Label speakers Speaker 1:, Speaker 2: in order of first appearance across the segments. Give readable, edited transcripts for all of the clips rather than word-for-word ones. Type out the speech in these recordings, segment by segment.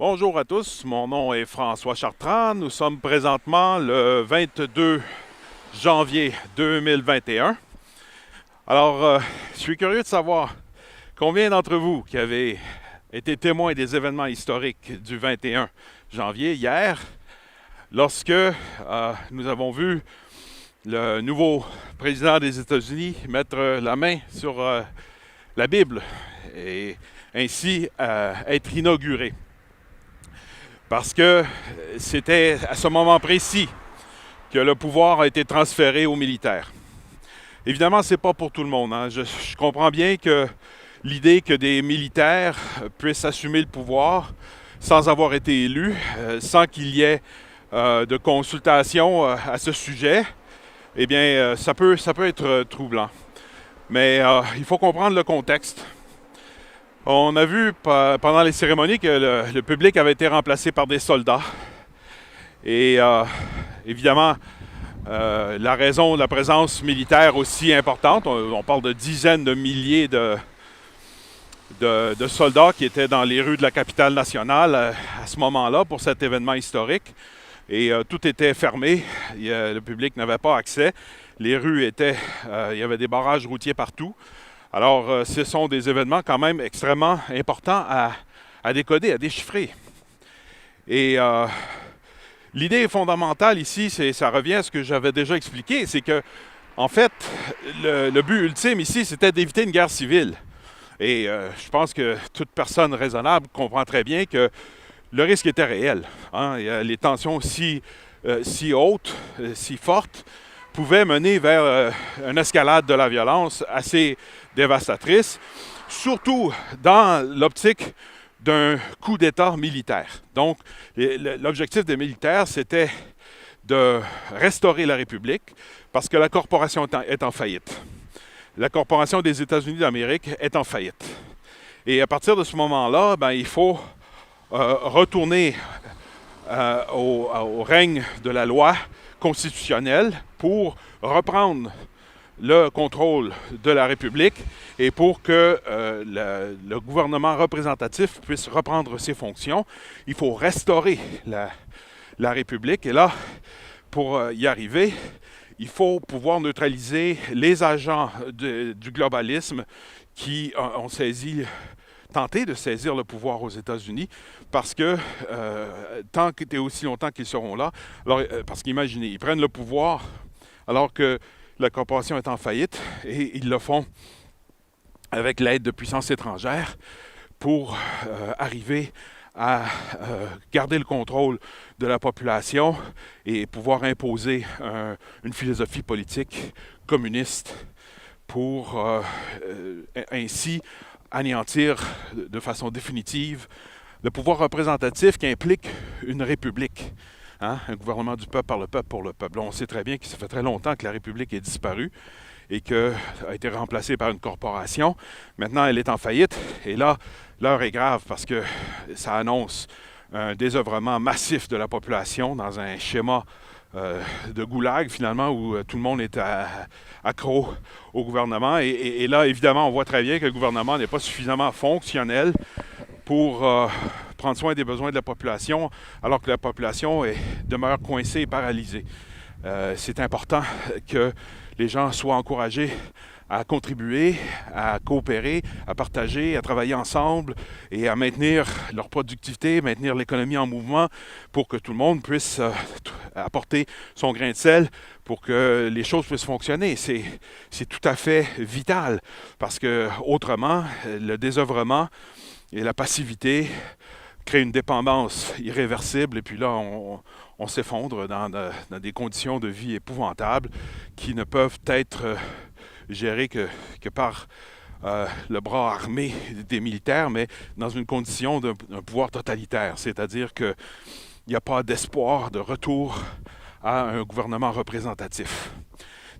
Speaker 1: Bonjour à tous, mon nom est François Chartrand. Nous sommes présentement le 22 janvier 2021. Alors, je suis curieux de savoir combien d'entre vous qui avez été témoins des événements historiques du 21 janvier, hier, lorsque nous avons vu le nouveau président des États-Unis mettre la main sur la Bible et ainsi être inauguré. Parce que c'était à ce moment précis que le pouvoir a été transféré aux militaires. Évidemment, ce n'est pas pour tout le monde, hein. Je comprends bien que l'idée que des militaires puissent assumer le pouvoir sans avoir été élus, sans qu'il y ait de consultation à ce sujet, eh bien, ça peut être troublant. Mais il faut comprendre le contexte. On a vu pendant les cérémonies que le public avait été remplacé par des soldats. Et évidemment, la raison de la présence militaire aussi importante, on parle de dizaines de milliers de soldats qui étaient dans les rues de la capitale nationale à ce moment-là pour cet événement historique. Et tout était fermé, le public n'avait pas accès. Les rues étaient, il y avait des barrages routiers partout. Alors, ce sont des événements quand même extrêmement importants à décoder, à déchiffrer. Et l'idée fondamentale ici, ça revient à ce que j'avais déjà expliqué, c'est que, en fait, le but ultime ici, c'était d'éviter une guerre civile. Et je pense que toute personne raisonnable comprend très bien que le risque était réel, hein. Les tensions si hautes, si fortes, pouvaient mener vers une escalade de la violence assez dévastatrice, surtout dans l'optique d'un coup d'État militaire. Donc, l'objectif des militaires, c'était de restaurer la République parce que la corporation est en faillite. La corporation des États-Unis d'Amérique est en faillite. Et à partir de ce moment-là, il faut retourner au règne de la loi constitutionnelle pour reprendre le contrôle de la République et pour que le gouvernement représentatif puisse reprendre ses fonctions. Il faut restaurer la République. Et là, pour y arriver, il faut pouvoir neutraliser les agents du globalisme qui ont tenté de saisir le pouvoir aux États-Unis parce que tant que aussi longtemps qu'ils seront là, alors, parce qu'imaginez, ils prennent le pouvoir alors que la corporation est en faillite et ils le font avec l'aide de puissances étrangères pour arriver à garder le contrôle de la population et pouvoir imposer une philosophie politique communiste pour ainsi anéantir de façon définitive le pouvoir représentatif qui implique une république. Hein? Un gouvernement du peuple, par le peuple, pour le peuple. On sait très bien que ça fait très longtemps que la République est disparue et qu'elle a été remplacée par une corporation. Maintenant, elle est en faillite. Et là, l'heure est grave parce que ça annonce un désœuvrement massif de la population dans un schéma de goulag, finalement, où tout le monde est accro au gouvernement. Et là, évidemment, on voit très bien que le gouvernement n'est pas suffisamment fonctionnel pour prendre soin des besoins de la population, alors que la population demeure coincée et paralysée. C'est important que les gens soient encouragés à contribuer, à coopérer, à partager, à travailler ensemble et à maintenir leur productivité, maintenir l'économie en mouvement pour que tout le monde puisse apporter son grain de sel pour que les choses puissent fonctionner. C'est tout à fait vital parce que autrement, le désœuvrement et la passivité créent une dépendance irréversible et puis là, on s'effondre dans des conditions de vie épouvantables qui ne peuvent être gérées que par le bras armé des militaires, mais dans une condition d'un pouvoir totalitaire. C'est-à-dire qu'il n'y a pas d'espoir de retour à un gouvernement représentatif.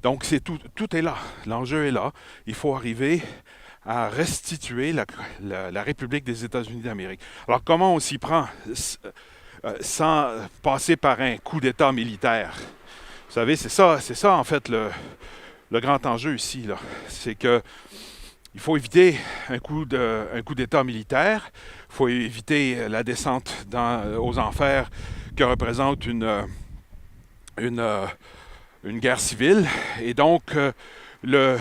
Speaker 1: Donc, tout est là. L'enjeu est là. Il faut arriver à restituer la République des États-Unis d'Amérique. Alors, comment on s'y prend sans passer par un coup d'État militaire? Vous savez, c'est ça en fait le grand enjeu ici, là. C'est que Il faut éviter un coup d'État militaire. Il faut éviter la descente aux enfers que représente une, euh, une guerre civile. Et donc, le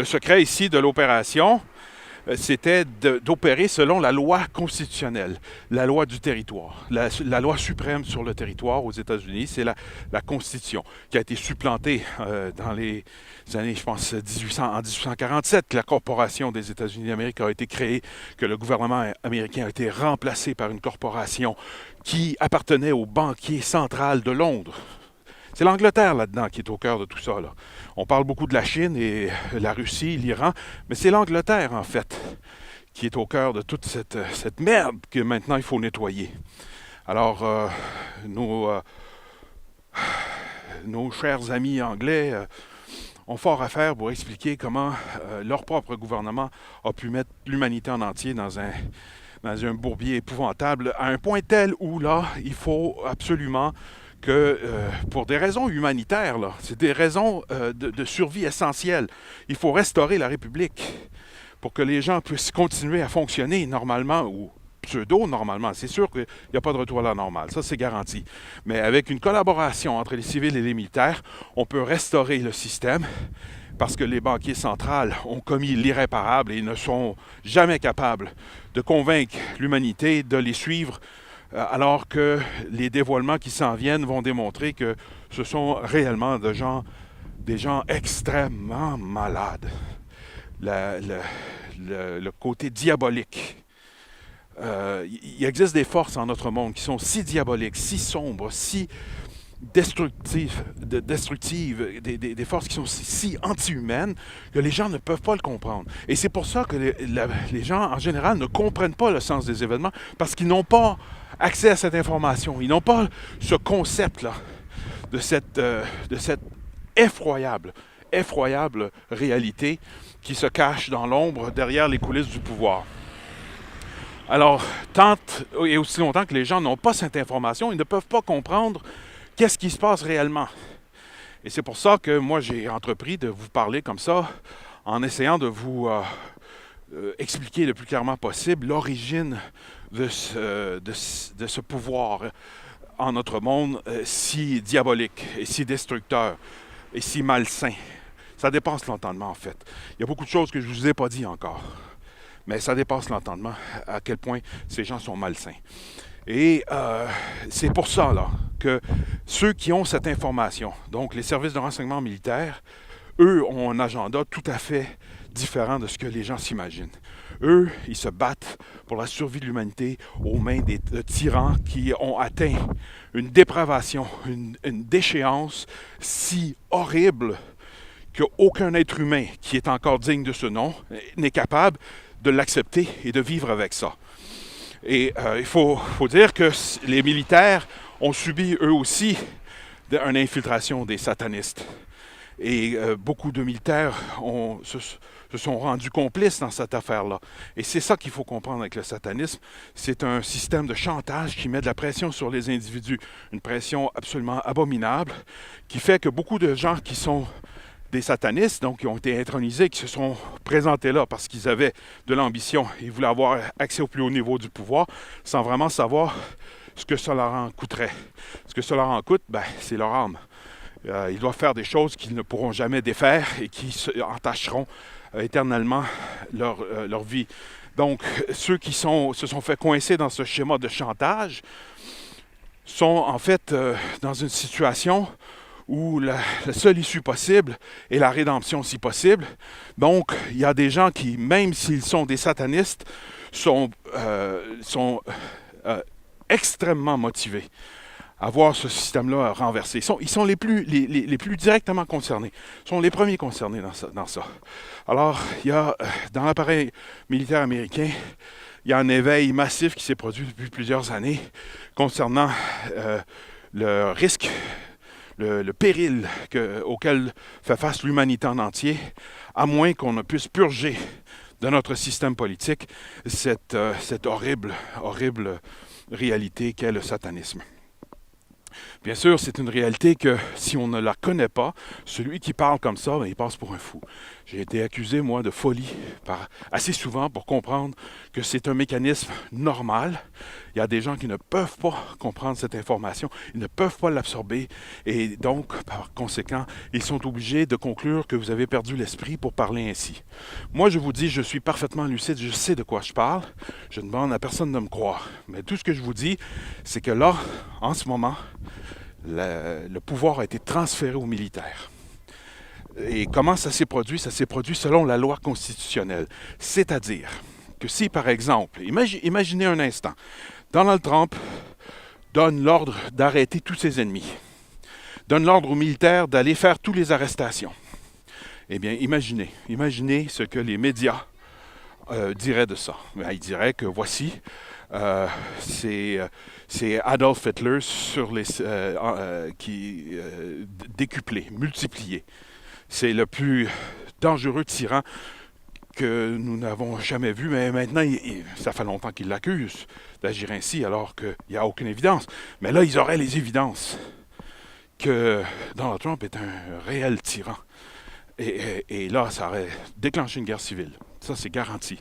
Speaker 1: secret ici de l'opération, c'était d'opérer selon la loi constitutionnelle, la loi du territoire. La loi suprême sur le territoire aux États-Unis, c'est la Constitution, qui a été supplantée dans les années, je pense, en 1847, que la Corporation des États-Unis d'Amérique a été créée, que le gouvernement américain a été remplacé par une corporation qui appartenait au banquier central de Londres. C'est l'Angleterre là-dedans qui est au cœur de tout ça. Là. On parle beaucoup de la Chine et la Russie, l'Iran, mais c'est l'Angleterre, en fait, qui est au cœur de toute cette merde que maintenant il faut nettoyer. Alors, nos chers amis anglais ont fort à faire pour expliquer comment leur propre gouvernement a pu mettre l'humanité en entier dans un bourbier épouvantable, à un point tel où, là, il faut absolument que pour des raisons humanitaires, là, c'est des raisons de survie essentielles. Il faut restaurer la République pour que les gens puissent continuer à fonctionner normalement ou pseudo-normalement. C'est sûr qu'il n'y a pas de retour à la normale, ça c'est garanti. Mais avec une collaboration entre les civils et les militaires, on peut restaurer le système parce que les banquiers centrales ont commis l'irréparable et ne sont jamais capables de convaincre l'humanité de les suivre alors que les dévoilements qui s'en viennent vont démontrer que ce sont réellement des gens extrêmement malades. Le côté diabolique. Il existe des forces en notre monde qui sont si diaboliques, si sombres, si destructives, des forces qui sont si anti-humaines que les gens ne peuvent pas le comprendre. Et c'est pour ça que les gens, en général, ne comprennent pas le sens des événements parce qu'ils n'ont pas accès à cette information. Ils n'ont pas ce concept-là de cette effroyable réalité qui se cache dans l'ombre derrière les coulisses du pouvoir. Alors, tant et aussi longtemps que les gens n'ont pas cette information, ils ne peuvent pas comprendre qu'est-ce qui se passe réellement. Et c'est pour ça que moi, j'ai entrepris de vous parler comme ça, en essayant de vous expliquer le plus clairement possible l'origine de ce pouvoir en notre monde si diabolique et si destructeur et si malsain. Ça dépasse l'entendement, en fait. Il y a beaucoup de choses que je ne vous ai pas dit encore. Mais ça dépasse l'entendement à quel point ces gens sont malsains. Et c'est pour ça là, que ceux qui ont cette information, donc les services de renseignement militaire, eux ont un agenda tout à fait différent de ce que les gens s'imaginent. Eux, ils se battent pour la survie de l'humanité aux mains de tyrans qui ont atteint une dépravation, une déchéance si horrible qu'aucun être humain qui est encore digne de ce nom n'est capable de l'accepter et de vivre avec ça. Et il faut dire que les militaires ont subi eux aussi une infiltration des satanistes. Et beaucoup de militaires se sont rendus complices dans cette affaire-là. Et c'est ça qu'il faut comprendre avec le satanisme. C'est un système de chantage qui met de la pression sur les individus. Une pression absolument abominable qui fait que beaucoup de gens qui sont des satanistes, donc qui ont été intronisés, qui se sont présentés là parce qu'ils avaient de l'ambition. Ils voulaient avoir accès au plus haut niveau du pouvoir sans vraiment savoir ce que ça leur en coûterait. Ce que ça leur en coûte, c'est leur âme. Ils doivent faire des choses qu'ils ne pourront jamais défaire et qui entacheront éternellement leur vie. Donc, ceux qui se sont fait coincer dans ce schéma de chantage sont en fait dans une situation où la seule issue possible est la rédemption si possible. Donc, il y a des gens qui, même s'ils sont des satanistes, sont extrêmement motivés à voir ce système-là renversé. Ils sont les plus directement concernés. Ils sont les premiers concernés dans ça. Alors, il y a, dans l'appareil militaire américain, il y a un éveil massif qui s'est produit depuis plusieurs années concernant le risque, le péril auquel fait face l'humanité en entier, à moins qu'on ne puisse purger de notre système politique cette horrible réalité qu'est le satanisme. Bien sûr, c'est une réalité que si on ne la connaît pas, celui qui parle comme ça, il passe pour un fou. J'ai été accusé, moi, de folie assez souvent pour comprendre que c'est un mécanisme normal. Il y a des gens qui ne peuvent pas comprendre cette information, ils ne peuvent pas l'absorber et donc, par conséquent, ils sont obligés de conclure que vous avez perdu l'esprit pour parler ainsi. Moi, je vous dis, je suis parfaitement lucide, je sais de quoi je parle, je ne demande à personne de me croire. Mais tout ce que je vous dis, c'est que là, en ce moment, le pouvoir a été transféré aux militaires. Et comment ça s'est produit? Ça s'est produit selon la loi constitutionnelle. C'est-à-dire que si, par exemple, imaginez un instant, Donald Trump donne l'ordre d'arrêter tous ses ennemis, donne l'ordre aux militaires d'aller faire toutes les arrestations. Eh bien, imaginez ce que les médias diraient de ça. Ils diraient que voici, c'est Adolf Hitler décuplé, multiplié. C'est le plus dangereux tyran que nous n'avons jamais vu, mais maintenant, ça fait longtemps qu'ils l'accusent d'agir ainsi, alors qu'il n'y a aucune évidence. Mais là, ils auraient les évidences que Donald Trump est un réel tyran. Et là, ça aurait déclenché une guerre civile. Ça, c'est garanti.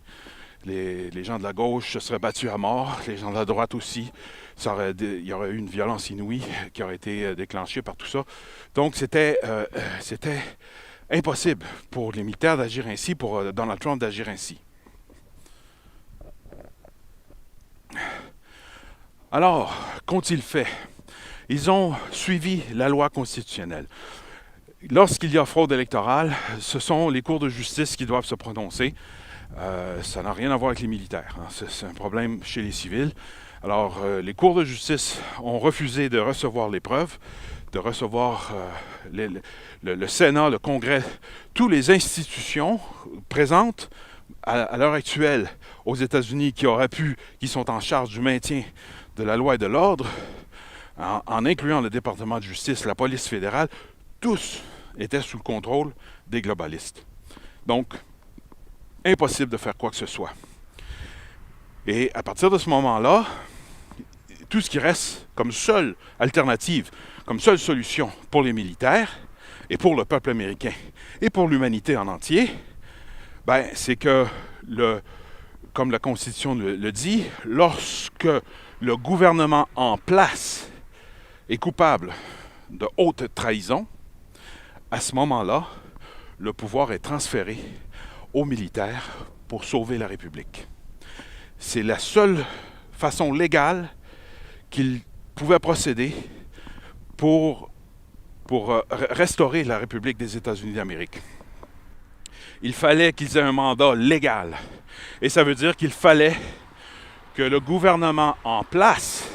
Speaker 1: Les gens de la gauche se seraient battus à mort, les gens de la droite aussi. Il y aurait eu une violence inouïe qui aurait été déclenchée par tout ça. Donc, c'était impossible pour les militaires d'agir ainsi, pour Donald Trump d'agir ainsi. Alors, qu'ont-ils fait? Ils ont suivi la loi constitutionnelle. Lorsqu'il y a fraude électorale, ce sont les cours de justice qui doivent se prononcer. Ça n'a rien à voir avec les militaires. C'est un problème chez les civils. Alors, les cours de justice ont refusé de recevoir les preuves, de recevoir le Sénat, le Congrès, toutes les institutions présentes à l'heure actuelle aux États-Unis qui sont en charge du maintien de la loi et de l'ordre, en incluant le département de justice, la police fédérale, tous étaient sous le contrôle des globalistes. Donc, impossible de faire quoi que ce soit. Et à partir de ce moment-là, tout ce qui reste comme seule alternative, comme seule solution pour les militaires et pour le peuple américain et pour l'humanité en entier, c'est que, comme la Constitution le dit, lorsque le gouvernement en place est coupable de haute trahison, à ce moment-là, le pouvoir est transféré aux militaires pour sauver la République. C'est la seule façon légale qu'ils pouvaient procéder pour restaurer la République des États-Unis d'Amérique. Il fallait qu'ils aient un mandat légal. Et ça veut dire qu'il fallait que le gouvernement en place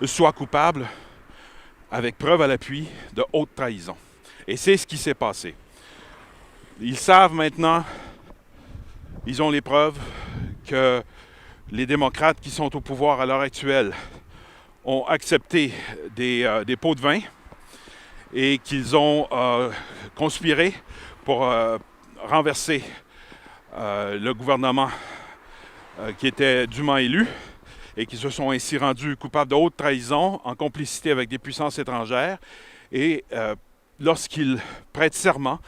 Speaker 1: soit coupable, avec preuve à l'appui, de haute trahison. Et c'est ce qui s'est passé. Ils savent maintenant, ils ont les preuves que les démocrates qui sont au pouvoir à l'heure actuelle ont accepté des pots de vin et qu'ils ont conspiré pour renverser le gouvernement qui était dûment élu et qui se sont ainsi rendus coupables de haute trahison en complicité avec des puissances étrangères. Et lorsqu'il prête serment,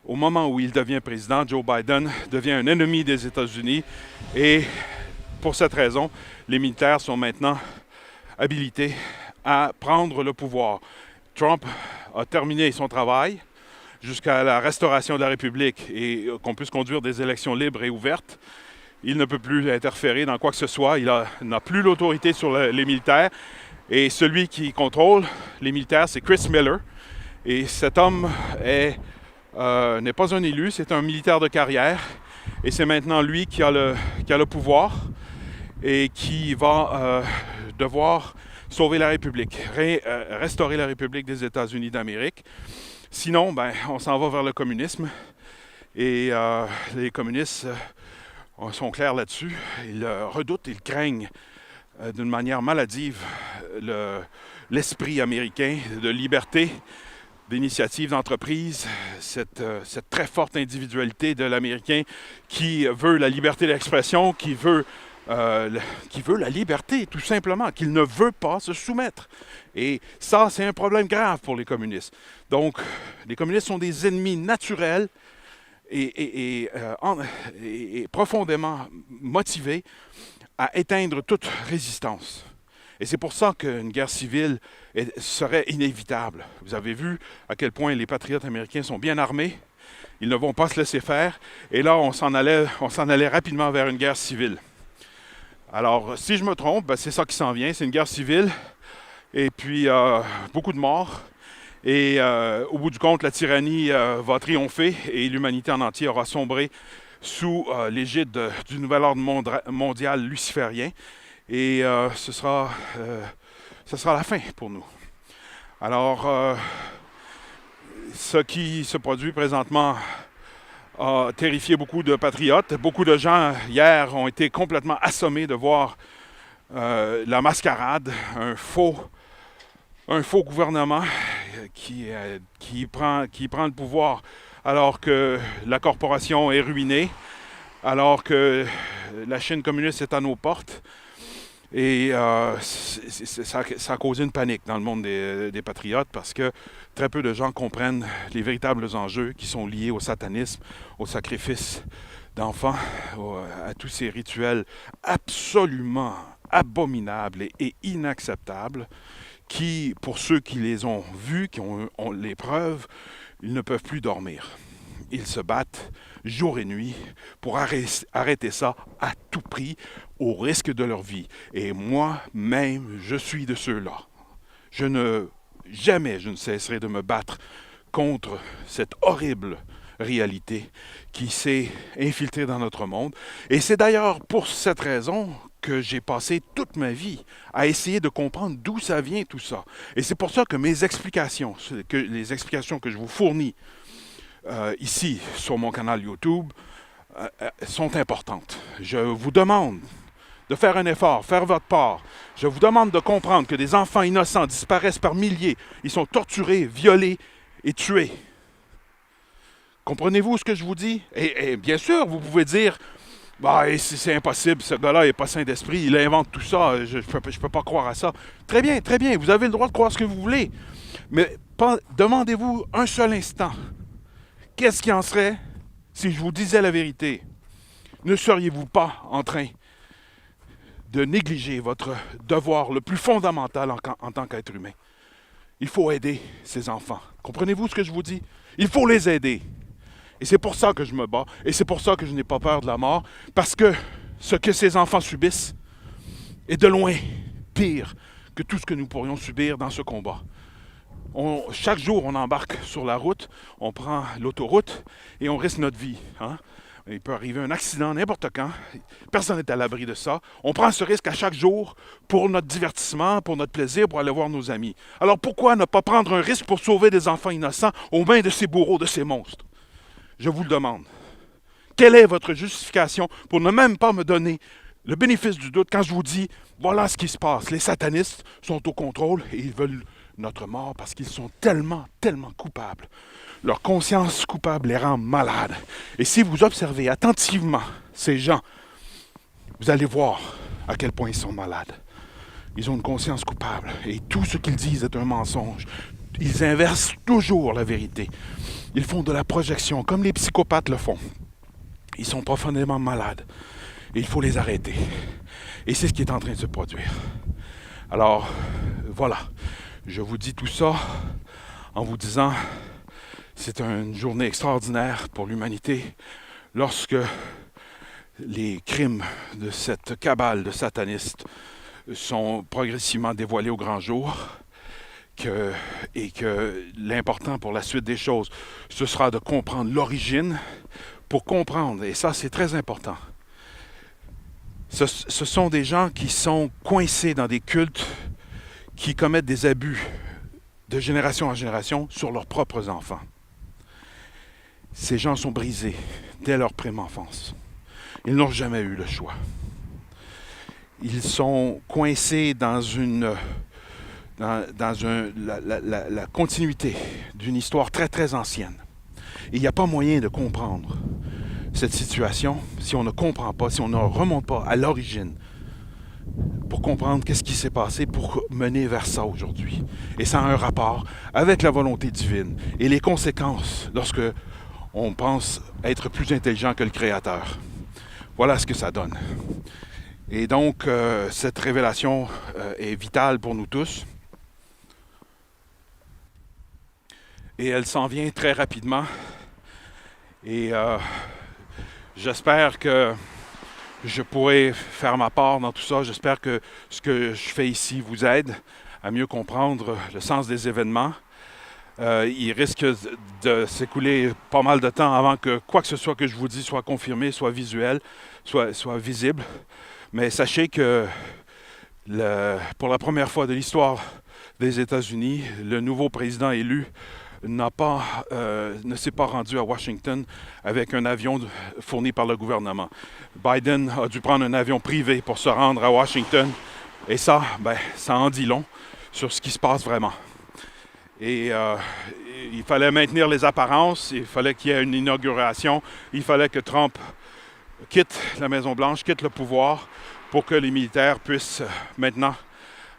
Speaker 1: au moment où il devient président, Joe Biden devient un ennemi des États-Unis et pour cette raison, les militaires sont maintenant habilités à prendre le pouvoir. Trump a terminé son travail jusqu'à la restauration de la République et qu'on puisse conduire des élections libres et ouvertes. Il ne peut plus interférer dans quoi que ce soit. Il n'a plus l'autorité sur les militaires. Et celui qui contrôle les militaires, c'est Chris Miller. Et cet homme n'est pas un élu, c'est un militaire de carrière. Et c'est maintenant lui qui a le pouvoir et qui va devoir sauver la République, restaurer la République des États-Unis d'Amérique. Sinon, on s'en va vers le communisme. Et les communistes sont clairs là-dessus. Ils redoutent, ils craignent d'une manière maladive l'esprit américain de liberté, d'initiative d'entreprise, cette très forte individualité de l'Américain qui veut la liberté d'expression, qui veut la liberté, tout simplement, qu'il ne veut pas se soumettre. Et ça, c'est un problème grave pour les communistes. Donc, les communistes sont des ennemis naturels est profondément motivé à éteindre toute résistance. Et c'est pour ça qu'une guerre civile serait inévitable. Vous avez vu à quel point les patriotes américains sont bien armés. Ils ne vont pas se laisser faire. Et là, on s'en allait rapidement vers une guerre civile. Alors, si je me trompe, c'est ça qui s'en vient. C'est une guerre civile. Et puis, beaucoup de morts. Et au bout du compte, la tyrannie va triompher et l'humanité en entier aura sombré sous l'égide du nouvel ordre mondial luciférien. Et ce sera la fin pour nous. Alors, ce qui se produit présentement a terrifié beaucoup de patriotes. Beaucoup de gens, hier, ont été complètement assommés de voir la mascarade, un faux gouvernement qui prend le pouvoir alors que la corporation est ruinée, alors que la Chine communiste est à nos portes. Et ça a causé une panique dans le monde des patriotes parce que très peu de gens comprennent les véritables enjeux qui sont liés au satanisme, au sacrifice d'enfants, à tous ces rituels absolument abominables et inacceptables qui, pour ceux qui les ont vus, qui ont les preuves, ils ne peuvent plus dormir. Ils se battent jour et nuit pour arrêter ça à tout prix, au risque de leur vie. Et moi-même, je suis de ceux-là. Jamais je ne cesserai de me battre contre cette horrible réalité qui s'est infiltrée dans notre monde. Et c'est d'ailleurs pour cette raison que j'ai passé toute ma vie à essayer de comprendre d'où ça vient tout ça. Et c'est pour ça que les explications que je vous fournis ici sur mon canal YouTube sont importantes. Je vous demande de faire un effort, faire votre part. Je vous demande de comprendre que des enfants innocents disparaissent par milliers. Ils sont torturés, violés et tués. Comprenez-vous ce que je vous dis? Et bien sûr, vous pouvez dire c'est impossible, ce gars-là n'est pas sain d'esprit, il invente tout ça, je peux pas croire à ça. Très bien, vous avez le droit de croire ce que vous voulez. Mais demandez-vous un seul instant, qu'est-ce qui en serait si je vous disais la vérité? Ne seriez-vous pas en train de négliger votre devoir le plus fondamental en tant qu'être humain? Il faut aider ces enfants. Comprenez-vous ce que je vous dis? Il faut les aider. Et c'est pour ça que je me bats, et c'est pour ça que je n'ai pas peur de la mort, parce que ce que ces enfants subissent est de loin pire que tout ce que nous pourrions subir dans ce combat. Chaque jour, on embarque sur la route, on prend l'autoroute et on risque notre vie. Il peut arriver un accident n'importe quand, personne n'est à l'abri de ça. On prend ce risque à chaque jour pour notre divertissement, pour notre plaisir, pour aller voir nos amis. Alors pourquoi ne pas prendre un risque pour sauver des enfants innocents aux mains de ces bourreaux, de ces monstres? Je vous le demande. Quelle est votre justification pour ne même pas me donner le bénéfice du doute quand je vous dis, voilà ce qui se passe. Les satanistes sont au contrôle et ils veulent notre mort parce qu'ils sont tellement, tellement coupables. Leur conscience coupable les rend malades. Et si vous observez attentivement ces gens, vous allez voir à quel point ils sont malades. Ils ont une conscience coupable et tout ce qu'ils disent est un mensonge. Ils inversent toujours la vérité. Ils font de la projection, comme les psychopathes le font. Ils sont profondément malades. Et il faut les arrêter. Et c'est ce qui est en train de se produire. Alors, voilà. Je vous dis tout ça en vous disant, c'est une journée extraordinaire pour l'humanité lorsque les crimes de cette cabale de satanistes sont progressivement dévoilés au grand jour. Et que l'important pour la suite des choses, ce sera de comprendre l'origine pour comprendre, et ça c'est très important. Ce sont des gens qui sont coincés dans des cultes qui commettent des abus de génération en génération sur leurs propres enfants. Ces gens sont brisés dès leur prime enfance. Ils n'ont jamais eu le choix. Ils sont coincés dans la continuité d'une histoire très très ancienne. Et il n'y a pas moyen de comprendre cette situation si on ne comprend pas, si on ne remonte pas à l'origine pour comprendre qu'est-ce qui s'est passé pour mener vers ça aujourd'hui. Et ça a un rapport avec la volonté divine et les conséquences lorsque on pense être plus intelligent que le Créateur. Voilà ce que ça donne. Et donc, cette révélation est vitale pour nous tous. Et elle s'en vient très rapidement. Et j'espère que je pourrai faire ma part dans tout ça. J'espère que ce que je fais ici vous aide à mieux comprendre le sens des événements. Il risque de s'écouler pas mal de temps avant que quoi que ce soit que je vous dis soit confirmé, soit visuel, soit visible. Mais sachez que pour la première fois de l'histoire des États-Unis, le nouveau président élu ne s'est pas rendu à Washington avec un avion fourni par le gouvernement. Biden a dû prendre un avion privé pour se rendre à Washington. Et ça, ça en dit long sur ce qui se passe vraiment. Et il fallait maintenir les apparences, il fallait qu'il y ait une inauguration, il fallait que Trump quitte la Maison-Blanche, quitte le pouvoir pour que les militaires puissent maintenant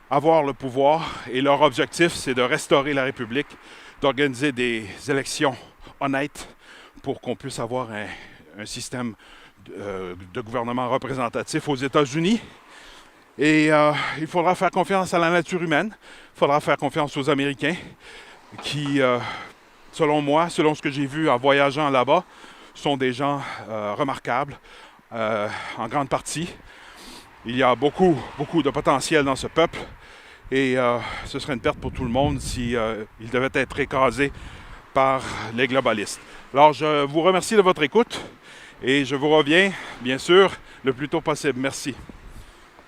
Speaker 1: avoir le pouvoir. Et leur objectif, c'est de restaurer la République, d'organiser des élections honnêtes pour qu'on puisse avoir un système de gouvernement représentatif aux États-Unis. Et il faudra faire confiance à la nature humaine, il faudra faire confiance aux Américains qui, selon moi, selon ce que j'ai vu en voyageant là-bas, sont des gens remarquables en grande partie. Il y a beaucoup de potentiel dans ce peuple et ce serait une perte pour tout le monde si il devait être écrasé par les globalistes. Alors, je vous remercie de votre écoute et je vous reviens, bien sûr, le plus tôt possible. Merci.